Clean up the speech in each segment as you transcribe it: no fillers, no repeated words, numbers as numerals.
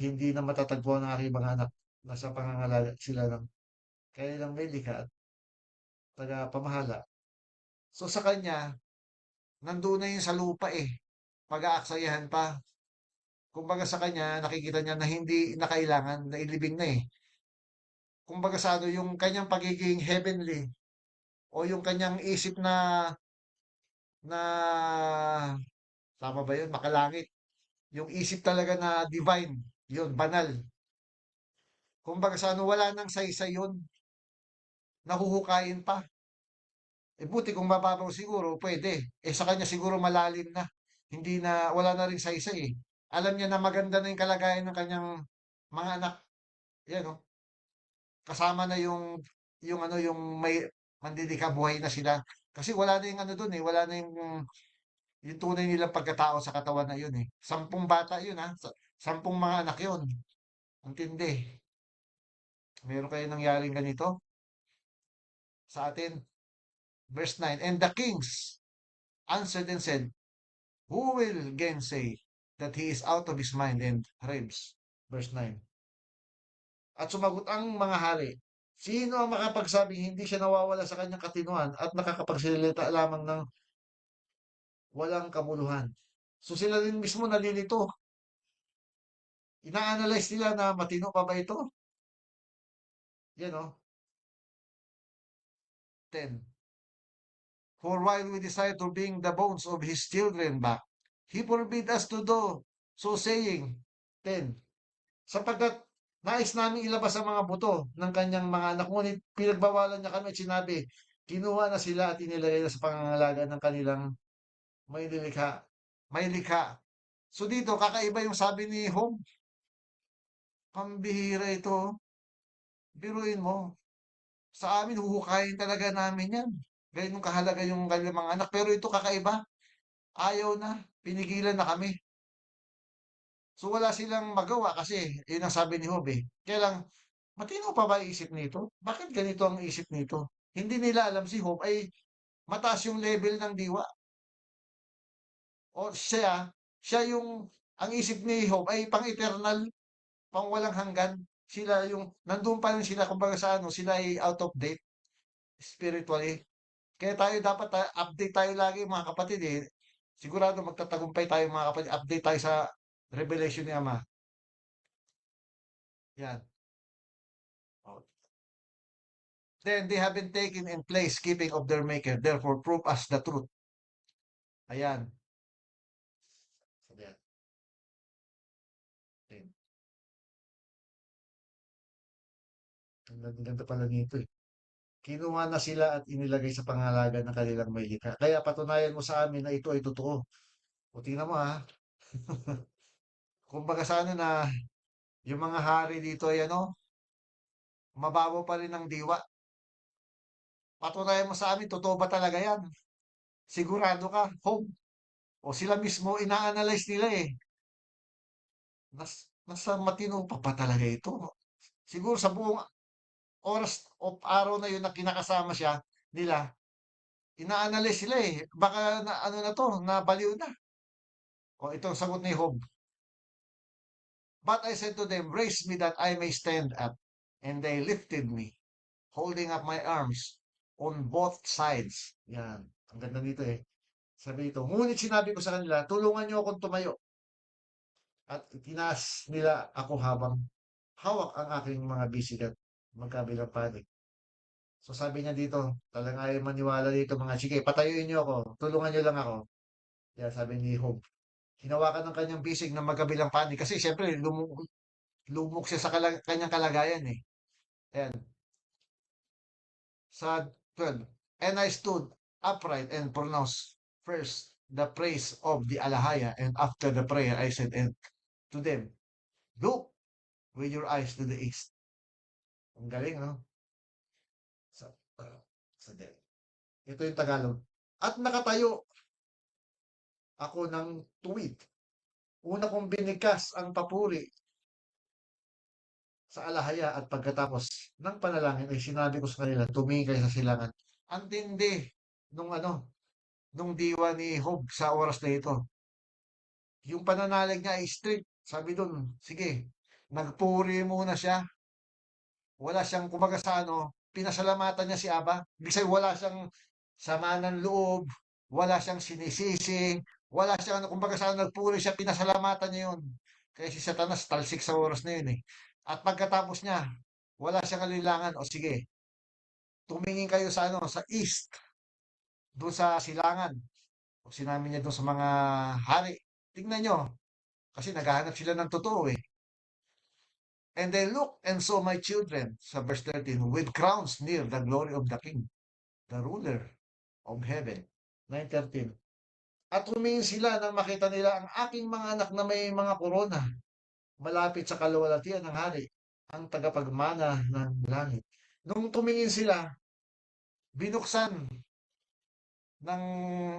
hindi na matatagpuan ng aking mga anak. Nasa pangangalaga sila ng kanilang may likha at tagapamahala. So sa kanya, nandun na yun sa lupa eh. Pag-aaksayahan pa. Kumbaga sa kanya, nakikita niya na hindi na kailangan, na ilibing na eh. Kumbaga sa ano, yung kanyang pagiging heavenly o yung kanyang isip na tama ba yun? Makalangit. Yung isip talaga na divine. Yun, banal. Kumbaga sa ano, wala nang saysay yun. Nahuhukayin pa. Eh buti kung mababaw siguro, pwede. Eh sa kanya siguro malalim na. Hindi na, wala na rin saysay eh. Alam niya na maganda na yung kalagayan ng kanyang mga anak. Yan oh. Kasama na yung ano, yung may mandidika buhay na sila. Kasi wala na yung ano dun eh. Wala na yung tunay nilang pagkatao sa katawan na yun eh. 10 bata yun ha. 10 mga anak yun. Ang tindi. Meron kayo nangyaring ganito sa atin. Verse 9. And the kings answered and said, who will gainsay that he is out of his mind and raves? Verse 9. At sumagot ang mga hari, sino ang makapagsabing hindi siya nawawala sa kanyang katinuan at nakakapagsalita lamang ng walang kamuluhan? So sila rin mismo nalilito. Ina-analyze nila na matino pa ba ito? Yan o, 10. For while we desire to bring the bones of his children back, he forbid us to do so saying, 10. Sapagkat nais namin ilabas ang mga buto ng kanyang mga anak, ngunit pinagbawalan niya kami at sinabi, kinuha na sila at inilagay na sa pangangalaga ng kanilang may likha. May likha. So dito, kakaiba yung sabi ni Job. Pambihira ito. Biruin mo. Sa amin, huhukayin talaga namin yan. Ganyan kahalaga yung kanilang mga anak. Pero ito kakaiba. Ayaw na. Pinigilan na kami. So wala silang magawa kasi yun ang sabi ni Job eh. Kaya lang, matino pa ba isip nito? Bakit ganito ang isip nito? Hindi nila alam si Job ay mataas yung level ng diwa. O siya yung, ang isip ni Job ay pang-eternal, pang walang hanggan. Sila yung, nandun pa rin sila, kumbaga sa ano, sila ay out of date spiritually. Kaya tayo dapat update tayo lagi mga kapatid eh. Sigurado magtatagumpay tayo mga kapatid. Update tayo sa revelation ni Ama. Yan. Oh. Then they have been taken in place keeping of their maker. Therefore, prove us the truth. Ayan. Sabi yan. Ang ganda pala nito eh. Kinuha na sila at inilagay sa pangalaga ng kanilang may likha. Kaya patunayan mo sa amin na ito ay totoo. O tingnan mo ha. Kumbaga sa ano na yung mga hari dito ay ano, mababaw pa rin ang diwa. Patunayan mo sa amin, totoo ba talaga yan? Sigurado ka, home. O sila mismo, ina-analyze nila eh. Nasa matino pa talaga ito. Siguro sa buong oras o araw na yun na kinakasama siya nila, ina-analyze sila eh. Baka na, ano na to, nabaliw na. O ito ang sagot ni Job. But I said to them, raise me that I may stand up. And they lifted me, holding up my arms on both sides. Yan. Ang ganda dito eh. Sabi dito, ngunit sinabi ko sa kanila, tulungan niyo akong tumayo. At itinaas nila ako habang hawak ang aking mga bisikat magkabilang panig. So sabi niya dito, talagang ayaw maniwala dito mga, sige, patayuin niyo ako, tulungan niyo lang ako. Yan sabi ni Job. Hinawakan ng kanyang bisig ng magkabilang panig kasi siyempre lumok siya sa kanyang kalagayan eh. Ayan, sa 12. And I stood upright and pronounced first the praise of the Alahaya, and after the prayer I said and to them, look with your eyes to the east. Ang galing, no? Sa, sa dead. Ito yung Tagalog. At nakatayo ako ng tuwid. Una kong binigkas ang papuri sa alahaya at pagkatapos ng panalangin ay sinabi ko sa kanila, tumingin kayo sa silangan. Ang tindi nung ano, nung diwa ni Job sa oras na ito. Yung pananalig niya ay strict. Sabi doon, sige, Nagpuri muna siya. Wala siyang kumbaga sa ano, pinasalamatan niya si Aba. Ibig sabihin, wala siyang sama ng loob, wala siyang sinisisi, wala siyang ano, kumbaga sa ano, nagpuri siya, pinasalamatan niya yun. Kaya si Satanas, talsik sa oras na yun eh. At pagkatapos niya, wala siyang alilangan. O sige, tumingin kayo sa ano, sa east, doon sa silangan. O sinabi niya doon sa mga hari. Tingnan nyo, kasi naghahanap sila ng totoo eh. And they looked and saw my children, sa verse 13, with crowns near the glory of the king, the ruler of heaven. 9:13. At tumingin sila nang makita nila ang aking mga anak na may mga korona, malapit sa kaluwalhatian ng hari, ang tagapagmana ng langit. Nung tumingin sila, binuksan ng,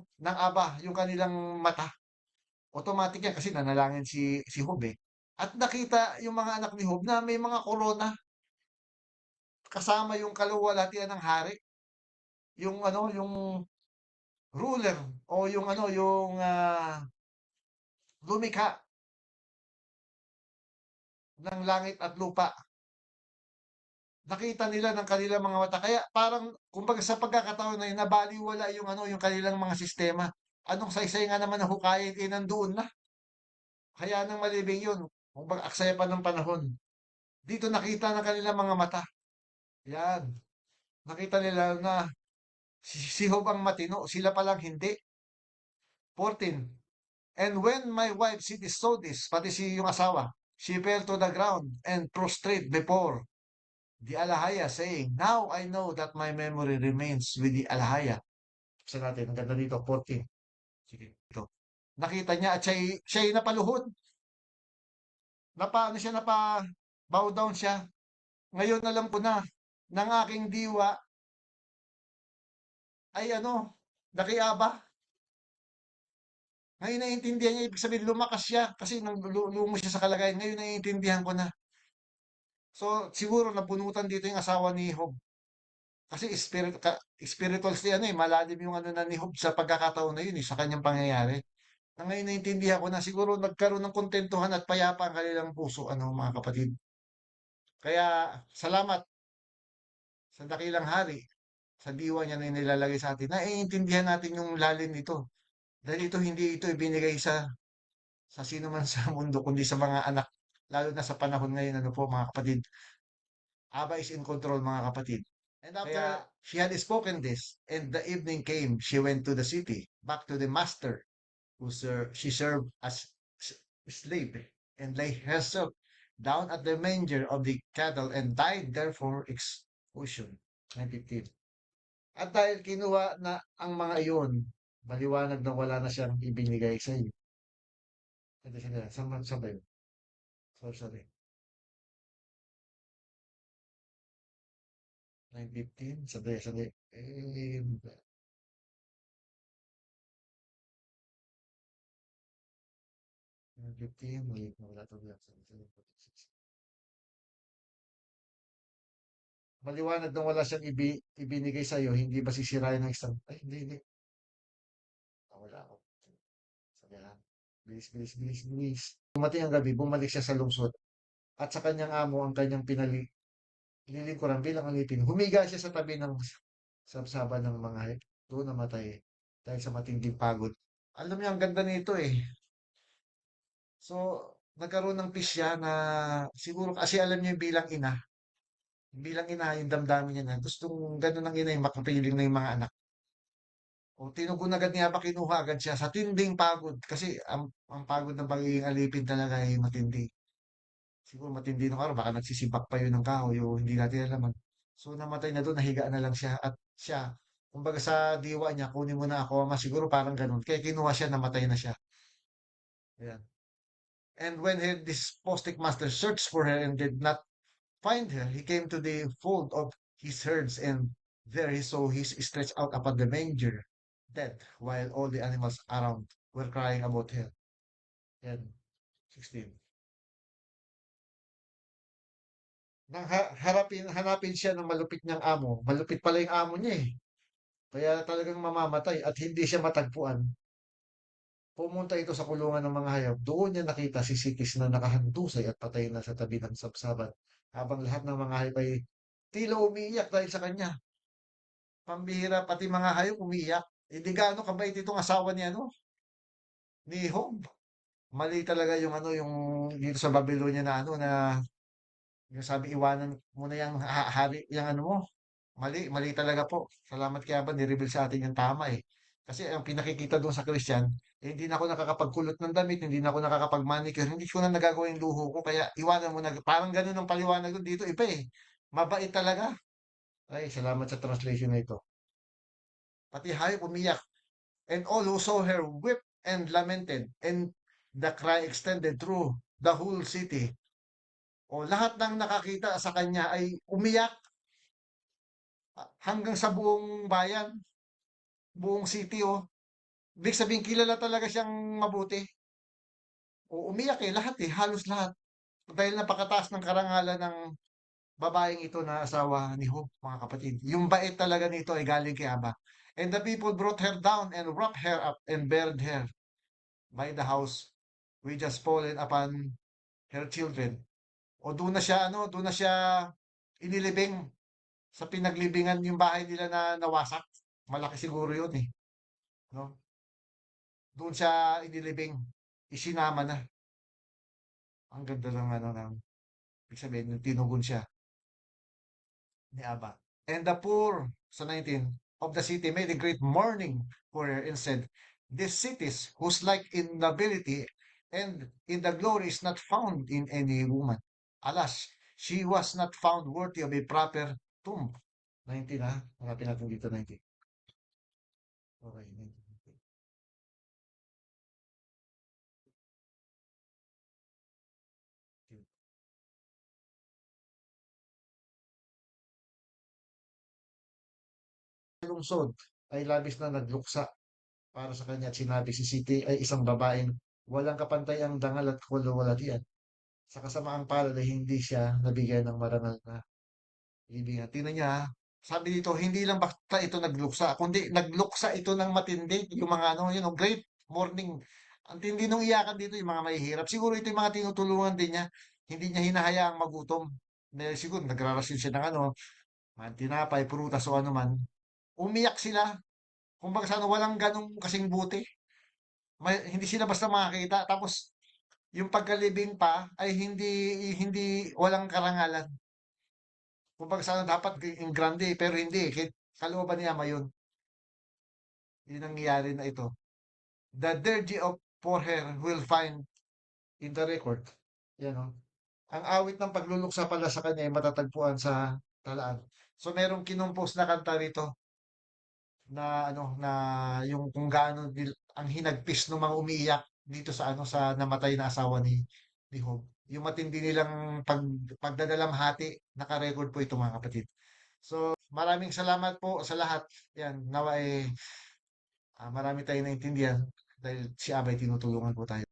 ng Aba yung kanilang mata. Automatic yan kasi nanalangin si Job eh. At nakita yung mga anak ni Job na may mga korona kasama yung kaluwalhatian ng hari. Yung ano, yung ruler o yung ano, yung lumikha ng langit at lupa. Nakita nila ng kanilang mga mata. Kaya parang, kumbaga sa pagkakataon na yun, nabaliwala yung ano, yung kanilang mga sistema. Anong saysay nga naman na hukayin, eh, nandoon na. Kaya nang malibing yun. Kumbaga, aksaya pa ng panahon. Dito nakita ng kanilang mga mata. Yan. Nakita nila na si Job ang matino, sila palang hindi. 14. And when my wife saw this, pati si yung asawa, she fell to the ground and prostrate before the Alahaya, saying, now I know that my memory remains with the Alahaya. Sa natin, ang ganda dito, 14. Sige, ito. Nakita niya at siya'y napaluhod. Ano siya, bow down siya. Ngayon alam ko na, ng aking diwa ay ano, nakiaba. Ngayon naiintindihan niya, ibig sabihin lumakas siya kasi nang lumos siya sa kalagayan. Ngayon naiintindihan ko na. So, siguro napunutan dito yung asawa ni Job. Kasi spiritual siya ano eh, malalim yung ano na ni Job sa pagkakataon na yun eh, sa kanyang pangyayari. Na ngayon naintindihan ko na siguro nagkaroon ng kontentuhan at payapa ang kanilang puso, ano mga kapatid. Kaya salamat sa dakilang hari, sa diwa niya na nilalagay sa atin. Naiintindihan natin yung lalim nito. Dahil ito hindi ito ibinigay sa sino man sa mundo, kundi sa mga anak. Lalo na sa panahon ngayon, ano po mga kapatid. Aba is in control mga kapatid. And after she had spoken this, and the evening came, she went to the city, back to the master, she served as slave, and lay herself down at the manger of the cattle and died there for exhaustion. 9:15. At dahil kinuha na ang mga iyon, maliwanag na wala na siyang ibinigay sa iyo. Hindi siya, saan ba yun? Sorry. 9:15, sabi. 9:15, wala to. Maliwanag na wala siyang ibinigay sa iyo, hindi ba sisirain ng isang, ay, hindi. Wala ako. Sabi lang, bilis. Dumating ang gabi, bumalik siya sa lungsod. At sa kanyang amo ang kanyang lilingkuran bilang alipin. Humiga siya sa tabi ng sabsaba ng mga doon namatay dahil sa matinding pagod. Alam niyo, ang ganda nito eh. So, nagkaroon ng peace siya na siguro kasi alam niyo yung bilang ina, yung damdamin niya na gustong gano'n ng ina yung makapiling na yung mga anak. O tinugon agad niya ba kinuha agad siya sa tinding pagod kasi ang pagod ng pagiging alipin talaga ay matindi. Siguro matindi nung araw, baka nagsisibak pa yun ng kahoy o hindi natin alam. So namatay na doon, nahiga na lang siya at siya, kumbaga sa diwa niya, kunin mo na ako ama, siguro parang ganun. Kaya kinuha siya, namatay na siya. Ayan. And when this postic master searched for her and did not find her, he came to the fold of his herds and there he saw his stretched out upon the manger, dead, while all the animals around were crying about her. Yan, 16. Hanapin siya ng malupit niyang amo. Malupit pala yung amo niya eh. Kaya talagang mamamatay at hindi siya matagpuan. Pumunta ito sa kulungan ng mga hayop. Doon niya nakita si Sikis na nakahandusay at patay na sa tabi ng sabsaban. Habang lahat ng mga hayop ay tila umiiyak dahil sa kanya. Pambihira, pati mga hayop umiiyak. Hindi gaano kabait itong asawa ni ano, ni Job. Mali talaga yung ano, yung dito sa Babylonia na ano na yung sabi iwanan mo na yung hari, yung ano mo. Mali talaga po. Salamat kaya ba ni-reveal sa atin yung tama eh. Kasi ang pinakikita doon sa Christian, eh, hindi na ako nakakapagkulot ng damit, hindi na ako nakakapag-manicure, hindi ko na nagagawa yung luho ko, kaya iwanan mo na. Parang ganun ang paliwanag doon dito, iba eh. Mabait talaga. Ay, salamat sa translation na ito. Pati hayop umiyak. And all who saw her wept and lamented, and the cry extended through the whole city. O lahat ng nakakita sa kanya ay umiyak hanggang sa buong bayan, buong city oh. Ibig sabihin kilala talaga siyang mabuti. O umiyak eh, lahat eh, halos lahat. Dahil napakataas ng karangalan ng babaeng ito na asawa ni Job, mga kapatid. Yung bait talaga nito ay galing kay Aba. And the people brought her down and wrapped her up and buried her by the house which has fallen upon her children. O doon na siya, ano, doon na siya inilibing sa pinaglibingan yung bahay nila na nawasak. Malaki siguro yun eh. No? Doon siya inilibing. Isinama na. Ang ganda ng ano, ng, ibig sabihin, yung tinugon siya ni Abba. And the poor, sa 19, of the city made a great mourning for her and said, these cities whose like in nobility and in the glory is not found in any woman. Alas, she was not found worthy of a proper tomb. 19 ha? Hanapin natin dito 19. Okay, 19. Lungsod ay labis na nagluksa para sa kanya at sinabi si Siti ay isang babaeng walang kapantay ang dangal at kaluwalhatian. Sa kasamaang palad ay hindi siya nabigyan ng marangal na libingan. Tingnan niya, ha, sabi dito, hindi lang basta ito nagluksa, kundi nagluksa ito ng matindi. Yung mga ano, yun, oh, great morning. Ang tindi nung iyakan dito, yung mga mahihirap. Siguro ito yung mga tinutulungan din niya. Hindi niya hinahayaang magutom. Siguro nagrarasyon siya ng ano, mga tinapay, prutas o ano man. Umiyak sila. Kumbaga sa ano, walang ganong kasing buti. Hindi sila basta makakita. Tapos, yung pagkalibing pa ay hindi hindi walang karangalan. Kumbaga sana dapat yung grande pero hindi. Kahit kalooban niya yun. Yun ang nangyayari na ito. The dirge of for her will find in the record. Yan o. Ang awit ng pagluluksa pala sa kanya ay matatagpuan sa talaan. So merong kinumpos na kanta rito na ano na yung kung gaano ang hinagpis ng mga umiiyak dito sa ano sa namatay na asawa ni Job. Yung matindi nilang pagdadalamhati, naka-record po ito mga kapatid. So, maraming salamat po sa lahat. Yan, nawa marami tayong naintindihan dahil si Abay tinutulungan po tayo.